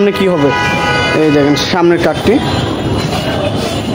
সামনে কি হবে, এই দেখেন সামনের কাঠটি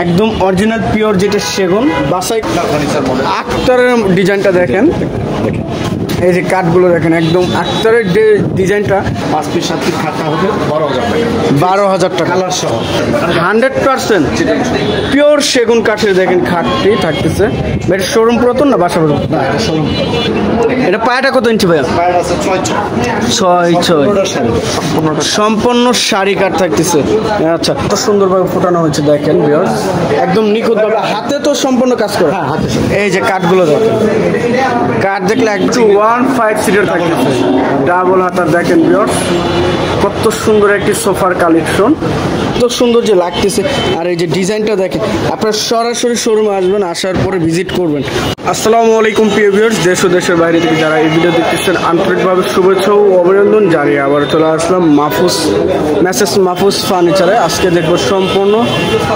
একদম অরিজিনাল পিওর, যেটা সেগুন বাসাই আক্তারের ডিজাইনটা দেখেন। এই যে কাঠগুলো দেখেন একদম আক্তারের যে ডিজাইনটা, 5 পিস 7 পিস খাটটা হবে 12,000 টাকা কালার সহ 100% পিওর সেগুন কাঠের দেখেন খাটটি থাকতেছে। এটা শোরুম পুরাতন না বাসা পুরাতন? না, এটা শোরুম। এটা পায়াটা কত ইঞ্চি ভাইয়া? পায়ের আছে 6 সম্পূর্ণ শাড়ি কাঠ থাকতেছে। আচ্ছা, কত সুন্দরভাবে ফোটানো হয়েছে দেখেন ভিউয়ার্স, একদম নিখুঁতভাবে, হাতে তো সম্পূর্ণ কাজ করে। হ্যাঁ, হাতে। এই যে কাঠগুলো দেখেন, কাঠ দেখলে একটু 1.5 সিটের থাকতেছে, ডাবল হাতার দেখেন ভিউয়ার্স, কত সুন্দর একটি সোফার কালেকশন, কত সুন্দর যে লাগতেছে। আর এই যে ডিজাইনটা দেখেন, আপনারা সরাসরি শোরুমে আসবেন, আসার পরে ভিজিট করবেন। আসসালামু আলাইকুম প্রিয় ভিউয়ার্স, দেশ ও দেশের বাইরে থেকে যারা এই ভিডিও দেখতেছেন আন্তরিকভাবে শুভেচ্ছা ও অভিনন্দন জানিয়ে আবার চলে আসলাম মাহফুজ ফার্নিচারে। আজকে দেখবো সম্পূর্ণ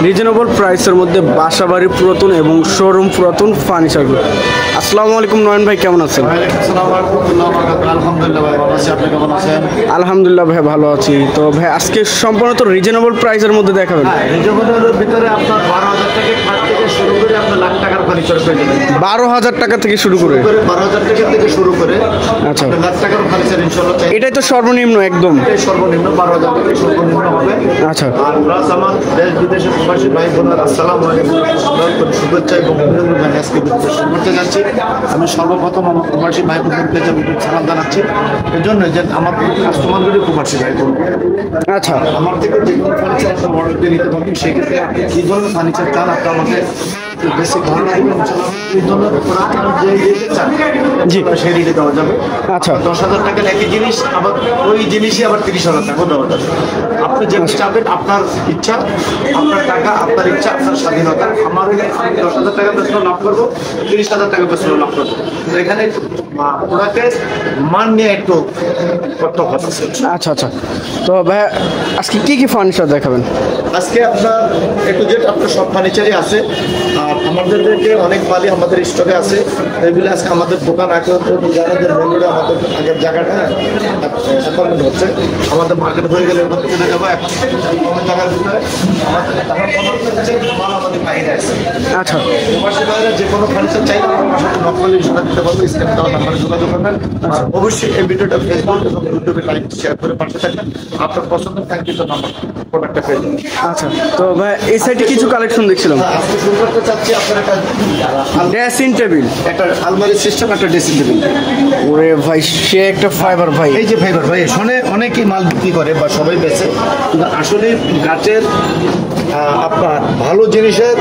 রিজনেবল প্রাইসের মধ্যে বাসাবাড়ি পুরাতন এবং শোরুম পুরাতন ফার্নিচারগুলো। আসসালামু আলাইকুম নয়ন ভাই, কেমন আছেন? আলহামদুলিল্লাহ ভাই, ভালো আছি। তো ভাই আজকে সম্পূর্ণ তো রিজনেবল প্রাইসের মধ্যে দেখাবেন। ভিতরে আপনার 12,000 টাকা খাট থেকে শুরু করে আপনার লাখ টাকার ফার্নিচার পেয়ে যাবেন। 12,000 টাকা থেকে শুরু করে 12,000 টাকা থেকে শুরু করে আচ্ছা লাখ টাকার ফার্নিচার ইনশাআল্লাহ। এটাই তো সর্বনিম্ন একদম, এটাই সর্বনিম্ন 12,000 টাকা সর্বনিম্ন হবে। আচ্ছা, আর প্লাস আমার দেশ বিদেশের প্রবাসী ভাই বোনেরা আসসালামু আলাইকুম, শুভেচ্ছা এবং অভিনন্দন জানিয়ে আজকে শুরু করতে যাচ্ছি। আমি সর্বপ্রথম আমার প্রবাসী ভাই বোনদেরকে সালাম জানাচ্ছি, এর জন্য যে আমার কাস্টমারগুলি প্রবাসী ভাই বোন। আচ্ছা, আমার থেকে যে কোনো ফার্নিচার একটা অর্ডার দিয়ে নিতে পারবেন, সেক্ষেত্রে আপনি কী ধরনের ফার্নিচার চান আপনি আমাকে বেশি ভালো লাগবে এই ধরনের যে চান জি সেই রেটে দেওয়া যাবে। আচ্ছা, 10,000 টাকার একই জিনিস, আবার ওই জিনিসই আবার 30,000 টাকা দেওয়া যাবে। আপনি যেটা চাবেন, আপনার ইচ্ছা, আপনার টাকা, আপনার ইচ্ছা, আপনার স্বাধীনতা। আমার 10,000 টাকা বেতন লাভ করবো, 30,000 টাকা বেতন লাভ করবো। এখানে ওনাকে মান নিয়ে একটু কথা আছে। আচ্ছা আচ্ছা। তো ভাই আজকে কি কি ফার্নিচার দেখাবেন? আজকে আপনার একটু যেটা আপনার সব ফার্নিচারই আছে, আর আমাদেরকে অনেক মালই আমাদের স্টকে আছে। এগুলো আজকে আমাদের দোকান আগে যারা মেনুরে আমাদের আগের জায়গাটা অ্যাপার্টমেন্ট হচ্ছে, আমাদের মার্কেট হয়ে গেলে ওখান থেকে যাবো। এখন জায়গার ভিতরে মাল আমাদের বাইরে আছে। আচ্ছা, প্রবাসী বাইরে যে কোনো ফার্নিচার চাইলে আমার সাথে নকল ইনশাল্লাহ দিতে পারবো। স্ক্যান দেওয়া নাম্বারে যোগাযোগ করবেন। আর অবশ্যই এই ভিডিওটা ফেসবুক এবং ইউটিউবে লাইক শেয়ার করে পাশে থাকবেন। আপনার পছন্দের কাঙ্ক্ষিত নাম্বার প্রোডাক্টটা পেয়ে যাবেন। আচ্ছা। তো ভাই এই সাইডে কিছু কালেকশন দেখছিলাম, আজকে শুরু করতে চাচ্ছি আপনার একটা ড্রেসিং টেবিল, একটা আলমারি সিস্টেম, একটা ড্রেসিং টেবিল। ওরে ভাই সে একটা ফাইবার ভাই, এই যে ফাইবার ভাই, শোনে অনেকেই মাল বিক্রি করে বা সবাই বেচে, কিন্তু আসলে গাছের আপনার ভালো জিনিসের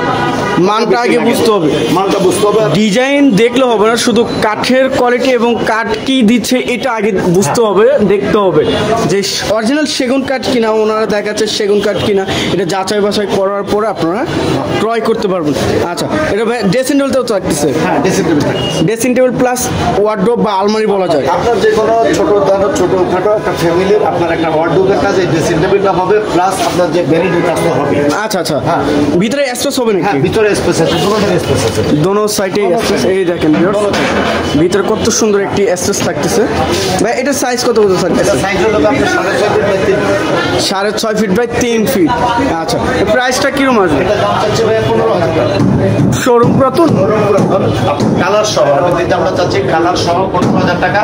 মানটা আগে বুঝতে হবে, মানটা বুঝতে হবে। ডিজাইন দেখলে হবে না, শুধু কাঠের কোয়ালিটি এবং কাঠ কি দিচ্ছে এটা আগে বুঝতে হবে, দেখতে হবে যে অরিজিনাল সেগুন কাঠ কিনা, ওনারা দেখাচ্ছে সেগুন কাঠ কিনা, এটা যাচাই বাছাই করার পরে আপনারা ক্রয় করতে পারবেন। আচ্ছা, এটা ভাই ড্রেসিং টেবিলটাও থাকতেছে? হ্যাঁ, dressing table. Dressing table plus wardrobe বা আলমারি বলা যায়। আপনার যে কোনো ছোটখাটো একটা ফ্যামিলির আপনার একটা ওয়ার্ডরোবের কাজ এই ড্রেসিং টেবিলটা হবে, প্লাস আপনার যে ভ্যানিটির কাজটা হবে। আচ্ছা আচ্ছা, হ্যাঁ, ভিতরে স্পেস হবে নাকি? হ্যাঁ, ভিতরে স্পেস আছে, স্পেস আছে দোনো সাইডে স্পেস। এই দেখেন ভিতরে কত সুন্দর একটি স্পেস থাকতেছে। ভাই এটা সাইজ কত কত থাকতেছে? সাইজ হলো আপনার 6.5 ফিট বাই 3 ফিট। আচ্ছা, প্রাইসটা কিরকম আসবে? এটা দাম চাচ্ছি ভাই 15,000 টাকা। শোরুম পুরাতন কালার সহ আমরা চাচ্ছি কালার সহ 15,000 টাকা।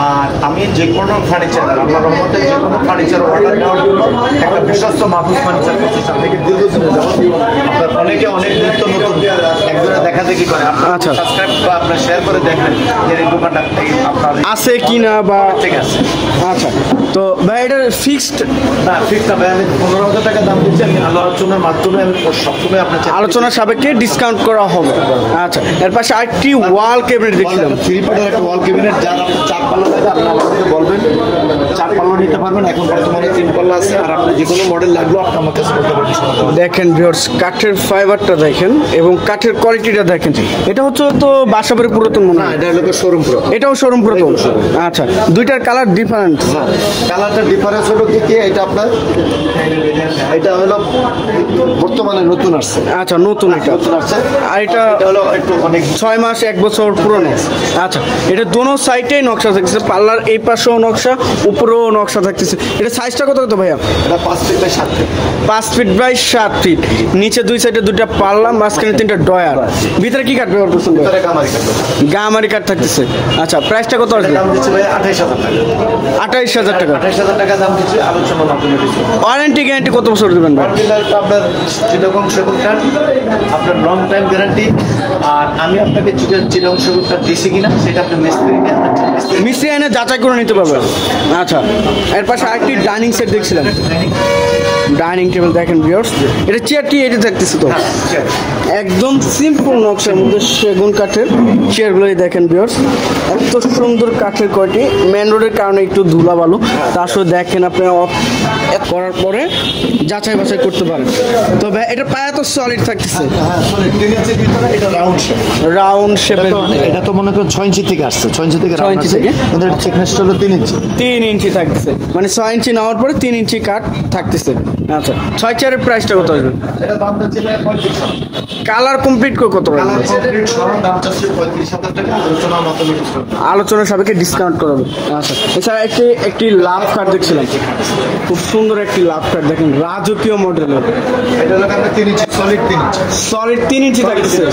আর আমি যে কোনো ফার্নিচার, আল্লাহর রহমতে যে কোনো ফার্নিচার অর্ডার দেওয়ার জন্য একটা বিশ্বস্ত মাহফুজ ফার্নিচার প্রতিষ্ঠান থেকে দীর্ঘদিনে যাবত আপনার অনেকে অনেক নিত্য নতুন একজনে দেখা দেখি করে, আচ্ছা, সাবস্ক্রাইব বা আপনার শেয়ার করে দেখবেন যে এই দোকানটা আপনার আছে কিনা বা ঠিক আছে। আচ্ছা, তো ভাই এটা ফিক্সড না, ফিক্সড না ভাই, আমি 15,000 টাকা দাম দিচ্ছি। আমি আলোচনার মাধ্যমে আমি সবসময় আপনার আলোচনার সাপেক্ষে ডিসকাউন্ট করা হবে। আচ্ছা, এর পাশে আরেকটি ওয়াল ক্যাবিনেট দেখছিলাম, 3 পার্টের একটা ওয়াল ক্যাবিনেট, যার আপনার 4 পাল্লা লাগে আপনি আমাকে বলবেন, 4 পাল্লা নিতে পারবেন। এখন বর্তমানে 3 পাল্লা আছে, আর আপনি যে কোনো মডেল লাগলো আপনি আমার কাছে বলতে পারবেন। দেখেন ভিউয়ার্স, কাঠের ফাইবারটা দেখেন এবং কাঠের কোয়ালিটিটা দেখেন। এটা হচ্ছে তো বাসাবাড়ি পুরাতন মনে হয়? এটা হলো শোরুম পুরো, এটাও শোরুম পুরাতন। আচ্ছা, দুইটার কালার ডিফারেন্ট। কালারটা ডিফারেন্স হলো কি এটা আপনার, এটা হলো বর্তমানে নতুন আসছে। আচ্ছা, নতুন এটা নতুন আসছে। আর এটা হলো একটু অনেক 6 মাস 1 বছর পুরনো। আচ্ছা, এটা দোনো সাইডেই নকশা থাকছে, পাল্লার এই পাশেও নকশা, উপরেও নকশা। নকশা থাকতেছে। এটা সাইজটা কত কত ভাইয়া? এটা 5 feet by 7 feet. 5 feet by 7 feet. নিচে দুই সাইডে দুইটা পাল্লা, মাঝখানে 3টা ডয়ার। ভিতরে কি কাঠ ব্যবহার করছেন? ভিতরে গামারি কাঠ। গামারি কাঠ থাকতেছে। আচ্ছা, প্রাইসটা কত আসবে? দাম দিচ্ছি ভাই 28000 টাকা। 28000 টাকা। 28000 টাকা দাম দিচ্ছি, আলোচনা মাধ্যমে দিচ্ছি। ওয়ারেন্টি গ্যারান্টি কত বছর দিবেন ভাই? অরিজিনালটা আপনার চিটাগং সেগুন কাঠ, আপনার লং টাইম গ্যারান্টি। আর আমি আপনাকে চিটাগং সেগুন কাঠ দিছি কিনা সেটা আপনি মিস্ত্রি এনে যাচাই করে নিতে পারবেন। আচ্ছা, এর পাশে আরেকটি ডাইনিং সেট দেখছিলাম। ডাইনিং টেবিল দেখেন ভিউয়ার্স, এটা চেয়ারটি এটা থাকতেছে তো একদম সিম্পল নকশার মধ্যে সেগুন কাঠের চেয়ারগুলোই দেখেন ভিউয়ার্স, এত সুন্দর কাঠের কয়টি। মেন রোডের কারণে একটু ধুলা বালু, তা আসলে দেখেন আপনি করার পরে যাচাই বাছাই করতে পারেন। তবে এটা পায়া তো সলিড থাকতেছে, রাউন্ড শেপের। এটা তো মনে করেন 6 ইঞ্চি থেকে আসছে, 6 ইঞ্চি থেকে 6 ইঞ্চি থেকে থিকনেস হলো 3 ইঞ্চি। 3 ইঞ্চি থাকতেছে, মানে 6 ইঞ্চি নেওয়ার পরে 3 ইঞ্চি কাঠ থাকতেছে। আচ্ছা, 6 চেয়ারের প্রাইসটা কত আসবে? এটা দাম হচ্ছে 35,000। কালার কমপ্লিট করে কত কালার আসবে? কমপ্লিট সরল দাম হচ্ছে 35,000 টাকা, আলোচনার মাধ্যমে ডিসকাউন্ট। আলোচনা সাপেক্ষে ডিসকাউন্ট করাবে। আচ্ছা, এছাড়া একটি লাভ কার্ড দেখছিলাম, খুব সুন্দর একটি লাভ কার্ড দেখেন, রাজকীয় মডেলের। এটা হলো আপনার 3 ইঞ্চি, সলিড 3 ইঞ্চি। সলিড 3 ইঞ্চি থাকতেছে,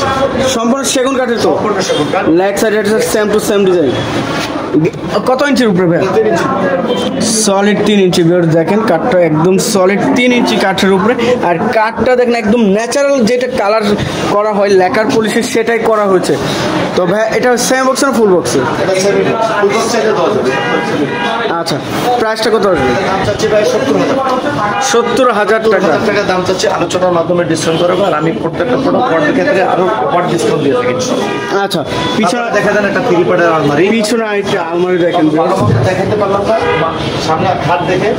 সম্পূর্ণ সেগুন কাঠের তো। সম্পূর্ণ সেগুন কাঠ। Leg side same to same design. কত ইঞ্চির উপরে ভাই? 3 ইঞ্চি। সলিড 3 ইঞ্চি ভিউয়ার্স দেখেন, কাঠটা একদম সলিড 3 ইঞ্চি কাঠের উপরে। আর কাঠটা দেখেন একদম ন্যাচারাল, যেটা কালার করা হয় লেকার পলিশের সেটাই করা হয়েছে। তো ভাই এটা সেম বক্স না ফুল বক্সে? এটা সেমি ফুল বক্স চাইলে দেওয়া যাবে। আচ্ছা, প্রাইসটা কত আসবে? দাম চাচ্ছি ভাই 70,000। 70,000 টাকা। 70,000 টাকা দাম চাচ্ছি, আলোচনার মাধ্যমে ডিসকাউন্ট করবো। আর আমি প্রত্যেকটা প্রোডাক্ট অর্ডার ক্ষেত্রে আরো ডিসকাউন্ট দিয়ে থাকি। আচ্ছা, পিছনে দেখা দেন একটা 3 পার্টের আলমারি। পিছনে আরেকটা আলমারি দেখেন, ভালো মতো দেখাতে পারলাম না, সামনে খাট দেখে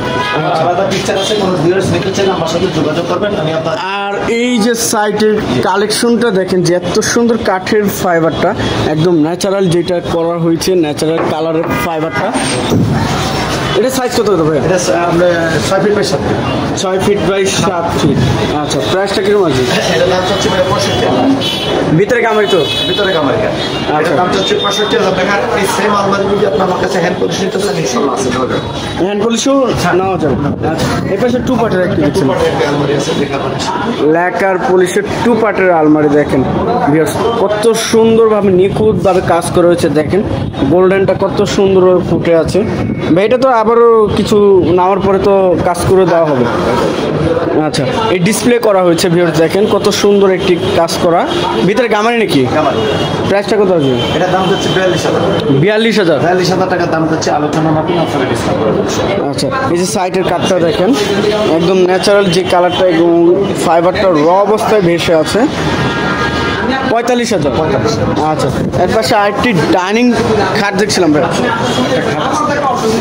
আলাদা পিকচার আছে। কোনো ভিউয়ার্স নিতে চাইলে আমার সাথে যোগাযোগ করবেন, আমি আপনার। আর এই যে সাইটের কালেকশনটা দেখেন, যে এত সুন্দর কাঠের ফাইবারটা, একদম ন্যাচারাল যেটা করা হয়েছে, ন্যাচারাল কালারের ফাইবারটা। এটা সাইজ কত কত ভাই? এটা আমরা 6 feet by 7 feet. 6 feet by 7 feet. আচ্ছা, প্রাইসটা কিরকম আছে? এটা দাম চাচ্ছি ভাই 65,000। ভিতরে কামাই তো? ভিতরে কামারি কাঠ। এটা দাম চাচ্ছি 65,000 টাকা। এই সেম আলমারি যদি আপনার আমার কাছে হ্যান্ড পলিশ নিতে চান, ইনশাআল্লাহ আছে। হ্যান্ড পলিশও নেওয়া যাবে। আচ্ছা, এই পাশে 2 পার্টের একটি দেখছেন, আলমারি আছে, দেখা পারেন। লেকার পলিশের 2 পার্টের আলমারি দেখেন ভিউয়ার্স, কত সুন্দরভাবে নিখুঁতভাবে কাজ করা হয়েছে। দেখেন গোল্ডেনটা কত সুন্দরভাবে ফুটে আছে। ভাই এটা তো আবারও কিছু নেওয়ার পরে তো কাজ করে দেওয়া হবে। আচ্ছা, এই ডিসপ্লে করা হয়েছে ভিউয়ার্স, দেখেন কত সুন্দর একটি কাজ করা। ভিতরে গামারি নাকি? গামারি। প্রাইসটা কত আসবে? এটা দাম হচ্ছে 42,000। 42,000। 42,000 টাকা দাম হচ্ছে, আলোচনা মাধ্যমে আপনারা ডিসকাউন্ট করবেন। আচ্ছা, এই যে সাইটের কাঠটা দেখেন, একদম ন্যাচারাল যে কালারটা এবং ফাইবারটা র অবস্থায় ভেসে আছে। 45,000। আচ্ছা, এর পাশে আরেকটি ডাইনিং খাট দেখছিলাম ভাই,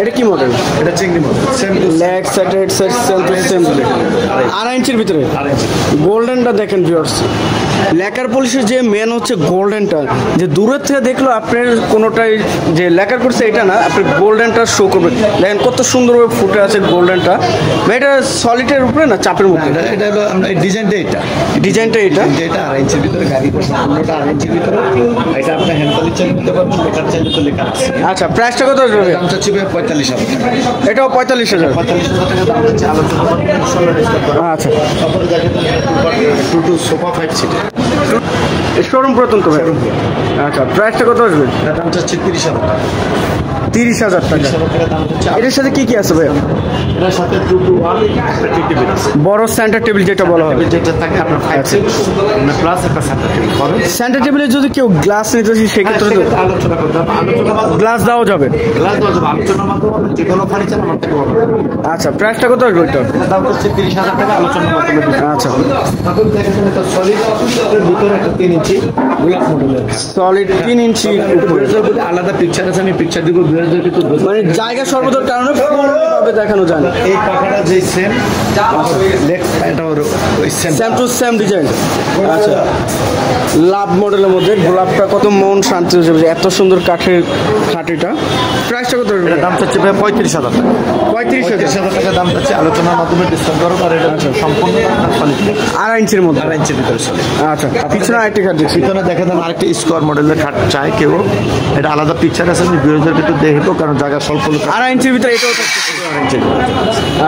এটা কি মডেল? এটা চিংড়ি model, same to leg side head side same to same, 2.5 ইঞ্চির ভিতরে। গোল্ডেনটা দেখেন ভিউয়ার্স, লেকার পলিশের যে মেন হচ্ছে গোল্ডেনটা, যে দূরের থেকে দেখলো আপনার কোনোটাই যে লেকার করছে এটা না, আপনি গোল্ডেনটা শো করবে। দেখেন কত সুন্দরভাবে ফুটে আছে গোল্ডেনটা। এটা সলিডের উপরে না চাপের মধ্যে? এটা হলো ডিজাইনটা, এটা ডিজাইনটা এটা 2.5 ইঞ্চির ভিতরে গাড়ি করছে, পুরোটা 2.5 ইঞ্চির ভিতরে। এটা আপনি হ্যান্ড পলিশ চাইলে নিতে পারবেন, লেখার চাইলে তো লেখা আছে। আচ্ছা, প্রাইসটা কত আসবে? দাম চাচ্ছি 45,000 টাকা। এটাও 45,000। 45,000 টাকা দাম হচ্ছে, আলোচনা মাধ্যমে ইনশাআল্লাহ ডিসকাউন্ট করবো। আচ্ছা, তারপরে দেখেন টু সোফা 5 সিটের শোরুম প্রথম তো ভাই। আচ্ছা, প্রাইসটা কত আসবে? এটা দাম চাচ্ছি 30,000 টাকা। 30,000 টাকা। 30,000 টাকা দাম হচ্ছে। এটার সাথে কি কি আছে ভাই? এটার সাথে 2-to-1 একটা টি টেবিল আছে, বড় সেন্টার টেবিল যেটা বলা হয়, যেটা থাকে আপনার 5 সিট প্লাস একটা সেন্টার টেবিল হবে। সেন্টার টেবিলে যদি কেউ গ্লাস নিতে চায় সেক্ষেত্রে তো আলোচনা করতে হবে, আলোচনা গ্লাস দেওয়া যাবে। গ্লাস দেওয়া যাবে, আলোচনার মাধ্যমে যে কোনো ফার্নিচার আমার থেকে পাবেন। আচ্ছা, প্রাইসটা কত আসবে ওইটা? দাম হচ্ছে 30,000 টাকা, আলোচনার মাধ্যমে। আচ্ছা, এখন দেখেন এটা সলিড, এর ভিতরে একটা 3 ইঞ্চি গোলাপ মডেলের সলিড 3 ইঞ্চি উপরে। আলাদা পিকচার আছে, আমি পিকচার দিব বিয়ারদের কিন্তু মানে জায়গা সর্বদার কারণে পুরোভাবে দেখানো যায় না। এই পাখাটা যে সেম লেগ এটা ওই same same to same design. আচ্ছা, লাভ মডেলের মধ্যে গোলাপটা কত মন শান্তি হয়ে যাবে, এত সুন্দর কাঠের খাটিটা। প্রাইসটা কত? এটার দাম চাচ্ছি ভাই 35,000 টাকা। 35,000 টাকা দাম চাচ্ছি, আলোচনার মাধ্যমে ডিসকাউন্ট করবো। আর এটা সম্পূর্ণ কোয়ালিটি 2.5 ইঞ্চির মধ্যে। 2.5 ইঞ্চির ভিতরে চলে। আচ্ছা, পিছনে আরেকটি খাট দেখছি। পিছনে দেখা দেন আরেকটি স্কোয়ার মডেলের খাট চাই কেউ, এটা আলাদা পিকচার আছে, আমি ভিউজের ভিতরে দেখবো কারণ জায়গা স্বল্প লোক। 2.5 ইঞ্চির ভিতরে এটাও থাকছে।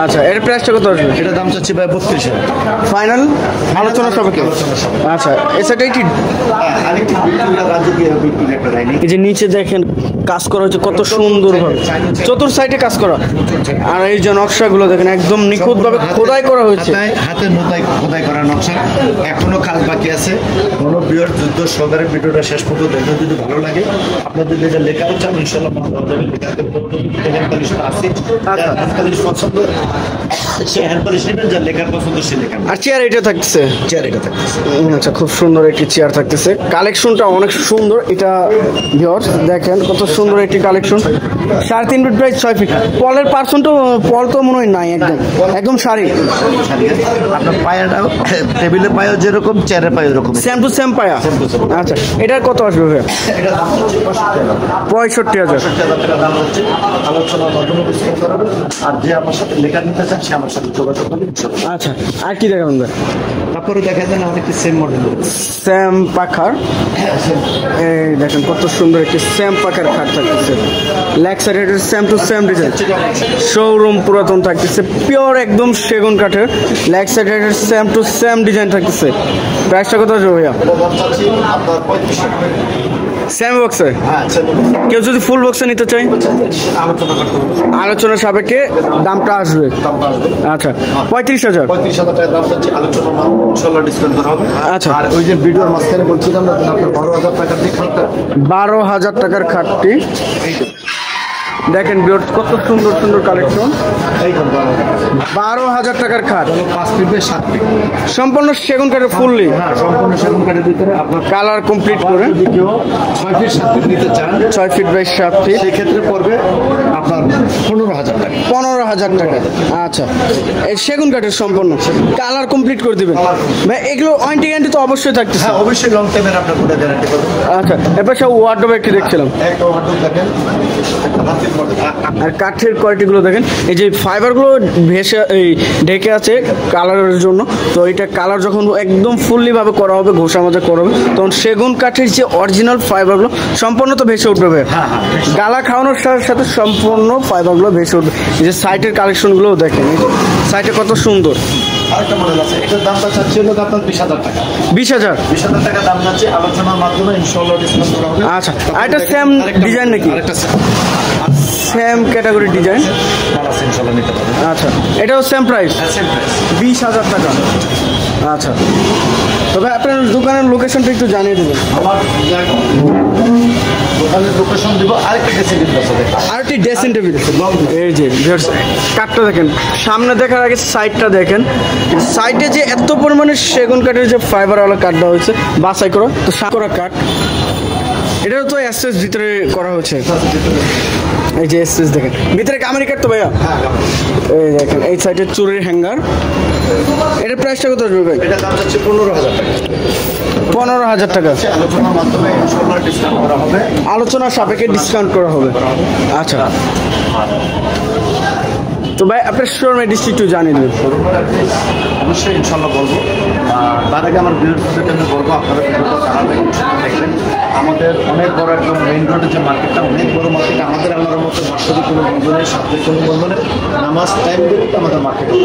আচ্ছা, এর প্রাইসটা কত আসবে? এটা দাম চাচ্ছি ভাই 32,000 টাকা। ফাইনাল আলোচনা সাপেক্ষে। আচ্ছা, এছাড়া কি আরেকটি রাজকীয় বিক্রি একটা লাইন, এই যে নিচে দেখেন কাজ করা হচ্ছে কত সুন্দর ভাবে, চতুর্থ সাইডে কাজ করা। আর এই যে নকশাগুলো দেখেন একদম নিখুঁত ভাবে খোদাই করা হয়েছে। হাতে খোদাই করা নকশা, এখনো কাজ বাকি আছে। কোনো বিয়ের যুদ্ধ সহকারে ভিডিওটা শেষ পর্যন্ত দেখতে যদি ভালো লাগে, আপনার যদি এটা লেখাও চান ইনশাল্লাহ আছে। পছন্দ সে হ্যান্ড পলিশ নেবেন, যার লেখার পছন্দ সে লেখা। আর চেয়ার এটা থাকছে, চেয়ার এটা থাকতেছে। আচ্ছা, খুব সুন্দর একটি চেয়ার থাকতেছে। কালেকশনটা অনেক সুন্দর। এটা ভিউয়ার্স দেখেন কত সুন্দর একটি কালেকশন। 3.5 feet by 6 fit. পলের পার্সনটা পল তো মনে হয় নাই, একদম শাড়ি। আপনার পায়াটাও টেবিলে পায়া যেরকম, চেয়ারের পায়া এরকম, সেম টু সেম পায়া। আচ্ছা, এটার কত আসবে ভাই? এটা দাম হচ্ছে 65,000। 65,000 টাকা দাম হচ্ছে। আলোচনার মাধ্যমে ডিসকাউন্ট করাবো। আর যে আমার সাথে লেখা নিতে চান সে আমার সাথে যোগাযোগ করবে। আচ্ছা, আর কি দেখাবেন ভাই? তারপরে দেখা যায় আমাদের একটি সেম মডেল, সেম পাখার। এই দেখেন কত সুন্দর একটি সেম পাখার খাট থাকতেছে। Leg side same to same design, showroom পুরাতন থাকতেছে, পিওর একদম সেগুন কাঠের। Leg side same to same design থাকতেছে। প্রাইসটা কত আসবে ভাইয়া? আপনার 35,000 টাকা। সেম বক্সে? হ্যাঁ, কেউ যদি ফুল বক্সে নিতে চাই আলোচনা করতে হবে, আলোচনার সাপেক্ষে দামটা আসবে। দামটা আসবে। আচ্ছা, 35,000। 35,000 টাকা দাম হচ্ছে। আলোচনার মাধ্যমে ইনশাআল্লাহ ডিসকাউন্ট করা হবে। আচ্ছা, আর ওই যে ভিডিওর মাঝখানে বলছিলাম না আপনার 12,000 টাকার দিয়ে খাটটা, 12,000 টাকার খাটটি দেখেন ভিউয়ার্স কত সুন্দর সুন্দর কালেকশন। 12,000 টাকার খাট, 5 ফিট বাই 7 ফিট, সম্পূর্ণ সেগুন কাঠের ফুললি। হ্যাঁ সম্পূর্ণ সেগুন কাঠের ভিতরে। আপনার কালার কমপ্লিট করে যদি কেউ 6 ফিট 7 ফিট নিতে চান, 6 ফিট বাই 7 ফিট, সেই ক্ষেত্রে পড়বে আপনার 15,000 টাকা। 15,000 টাকা। আচ্ছা, এই সেগুন কাঠের সম্পূর্ণ কালার কমপ্লিট করে দিবেন ভাই। এগুলো ওয়ারেন্টি গ্যারান্টি তো অবশ্যই থাকতেছে। হ্যাঁ অবশ্যই লং টাইমের আপনার পুরো গ্যারান্টি পাবেন। আচ্ছা, এবার সব ওয়ার্ডরোব একটি দেখছিলাম। একটা ওয়ার্ডরোব দেখেন, একটা হাতের মডেল। আর কাঠের কোয়ালিটিগুলো দেখেন, এই যে ফাইবারগুলো ভেসে এই ঢেকে আছে কালারের জন্য। তো এটা কালার যখন একদম ফুললি ভাবে করা হবে, ঘষা মাজা করা হবে, তখন সেগুন কাঠের যে অরিজিনাল ফাইবারগুলো সম্পূর্ণ তো ভেসে উঠবে। গালা খাওয়ানোর সাথে সাথে সম্পূর্ণ ফাইবারগুলো ভেসে উঠবে। এই যে সাইটের কালেকশনগুলোও দেখেন, সাইটে কত সুন্দর। আরেকটা মডেল আছে, এটার দামটা চাচ্ছি হলো আপনার 20,000 টাকা। 20,000? 20,000 টাকা দাম যাচ্ছে। আলোচনার মাধ্যমে ইনশাআল্লাহ ডিসকাউন্ট করা হবে। আচ্ছা, আর এটা সেম ডিজাইন নাকি? আরেকটা সেম ক্যাটাগরি ডিজাইন। আছে, ইনশাআল্লাহ নিতে পারবেন। আচ্ছা, এটাও সেম প্রাইস? সেম প্রাইস, 20,000 টাকা। আচ্ছা, তবে আপনার দোকানের লোকেশনটা একটু জানিয়ে দেবেন। আমার দোকানের লোকেশন দিব। আরেকটা ড্রেসিং টেবিল আছে, আরেকটি ড্রেসিং টেবিল। এই যে কাঠটা দেখেন, সামনে দেখার আগে সাইডটা দেখেন। সাইডে যে এত পরিমাণে সেগুন কাঠের যে ফাইবারওয়ালা কাঠটা হয়েছে বাছাই করা, তো করা কাঠ, এটাও তো এসএস ভিতরে করা হয়েছে। এই যে এসএস দেখেন, ভিতরে কামারি কাঠ তো ভাইয়া। এই দেখেন এই সাইডের চুরির হ্যাঙ্গার। এটার প্রাইসটা কত আসবে ভাই? এটা দাম হচ্ছে 15,000 টাকা। 15,000 টাকা। আলোচনার মাধ্যমে ইনশাআল্লাহ ডিসকাউন্ট করা হবে। আলোচনার সাপেক্ষে ডিসকাউন্ট করা হবে। আচ্ছা, তো ভাই আপনার শোরুমের ডিস্ট্রিক্ট জানিয়ে দেবেন। অবশ্যই ইনশাআল্লাহ বলবো। তার আগে আমার ভিউয়ারদের জন্য বলবো, আপনারা ভিডিওটা জানাবেন, দেখবেন আমাদের অনেক বড় একদম মেইন রোডের যে মার্কেটটা, অনেক বড় মার্কেট। আমাদের আল্লাহর মতো বছরে কোনো বন্ধনের সাথে কোনো বন্ধনে নামাজ টাইম দিলে তো আমাদের মার্কেটে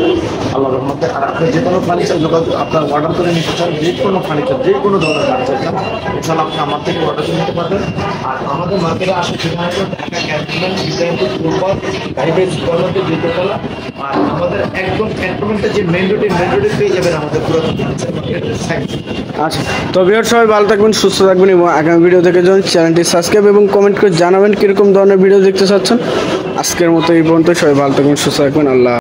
আল্লাহর রহমতে। আর আপনি যে কোনো ফার্নিচার যোগাযোগ আপনার অর্ডার করে নিতে চান, যে কোনো ফার্নিচার, যে কোনো ধরনের ফার্নিচার চান, ইনশাআল্লাহ আপনি আমার থেকে অর্ডার করে নিতে পারবেন। আর আমাদের মার্কেটে আসে ঠিকানা হলো ঢাকা ক্যান্টনমেন্ট, ডিজাইনপুর, ফুলবাগ, গাড়িবাই সুপারমার্কেট, দ্বিতীয়তলা। আর আমাদের একদম ক্যান্টনমেন্টের যে মেইন রোডে পেয়ে যাবেন আমাদের পুরাতন ফার্নিচার মার্কেটের সাইড। আচ্ছা, তো ভিউয়ার সবাই ভালো থাকবেন, সুস্থ থাকবেন এবং আগামী ভিডিও দেখে যান। চ্যানেলটি সাবস্ক্রাইব এবং কমেন্ট করে জানাবেন কীরকম ধরনের ভিডিও দেখতে চাচ্ছেন। আজকের মতো এই পর্যন্ত, সবাই ভালো থাকবেন, সুস্থ থাকবেন। আল্লাহ।